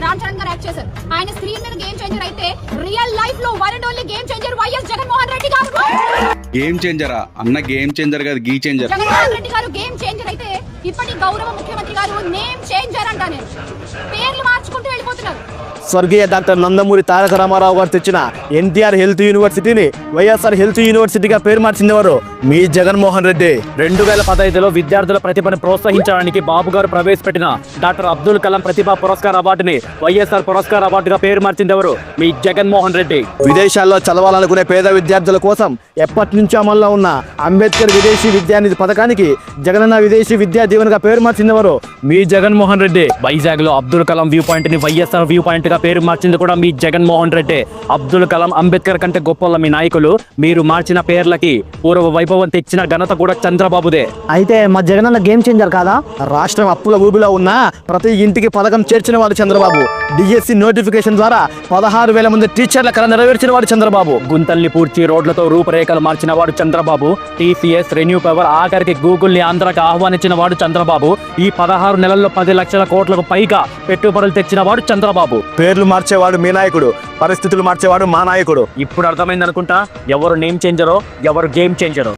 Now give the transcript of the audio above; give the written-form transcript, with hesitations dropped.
రామ్ చరణ్ గారు యాక్ట్ చేశారు. ఆయన స్క్రీన్ మీద గేమ్ చేంజర్ అయితే రియల్ లైఫ్ లో one and only game changer YS Jaganmohan Reddy గారు. గేమ్ చేంజరా అన్న? గేమ్ చేంజర్ కాదు, గీ చేంజర్. జగన్మోహన్ రెడ్డి గారు గేమ్ చేంజర్ అయితే ఇప్పటి గౌరవ ముఖ్యమంత్రి గారు నేమ్ చేంజర్ అంటానే పేర్లు మార్చుకుంటూ వెళ్ళిపోతున్నారు. స్వర్గీయ డాక్టర్ నందమూరి తారక రామారావు గారు తెచ్చిన ఎన్టీఆర్ హెల్త్ యూనివర్సిటీని వైఎస్ఆర్ హెల్త్ యూనివర్సిటీగా పేరు మార్చిందెవరు? మీ జగన్మోహన్ రెడ్డి. 2015లో విద్యార్థుల ప్రతిభను ప్రోత్సహించడానికి బాబు గారు ప్రవేశపెట్టిన డాక్టర్ అబ్దుల్ కలాం ప్రతిభా పురస్కార్ అవార్డుని వైఎస్ఆర్ పురస్కార్ అవార్డుగా పేరు మార్చిందెవరు? మీ జగన్మోహన్ రెడ్డి. విదేశాల్లో చదవాలనుకునే పేద విద్యార్థుల కోసం ఎప్పటి నుంచో అమల్లో ఉన్న అంబేద్కర్ విదేశీ విద్యానిధి పథకానికి జగనన్న విదేశీ విద్యా దీవెనగా పేరు మార్చిందెవరు? మీ జగన్మోహన్ రెడ్డి. వైజాగ్ లో అబ్దుల్ కలాం వ్యూ పాయింట్ ని వైఎస్ఆర్ వ్యూ పాయింట్ గా పేరు మార్చింది కూడా మీ జగన్మోహన్ రెడ్డి. అబ్దుల్ కలాం, అంబేద్కర్ కంటే గొప్ప మీ నాయకులు. మీరు మార్చిన పేర్లకి పూర్వ వైభవం తెచ్చిన ఘనత కూడా చంద్రబాబుదే. అయితే మా జగనన్న గేమ్ చేంజర్ కాదా? రాష్ట్రం అప్పుల ఊబిలో ఉన్న ప్రతి ఇంటికి పథకం చేర్చిన వాడు చంద్రబాబు. డిఎస్సి నోటిఫికేషన్ ద్వారా 16,000 మంది టీచర్ల కళ నెరవేర్చిన వాడు చంద్రబాబు. గుంతల్ని పూడ్చి రోడ్లతో రూపురేఖలు మార్చిన వాడు చంద్రబాబు. టీసీఎస్, రెన్యూ పవర్, ఆఖరికి గూగుల్ ని ఆంధ్రాకి ఆహ్వానించిన వాడు చంద్రబాబు. ఈ 16 నెలల్లో 10 లక్షల కోట్లకు పైగా పెట్టుబడులు తెచ్చిన వాడు చంద్రబాబు. పేర్లు మార్చేవాడు మీ నాయకుడు, పరిస్థితులు మార్చేవాడు మా నాయకుడు. ఇప్పుడు అర్థమైంది అనుకుంటా ఎవరు నేమ్ చేంజరో, ఎవరు గేమ్ చేంజరో.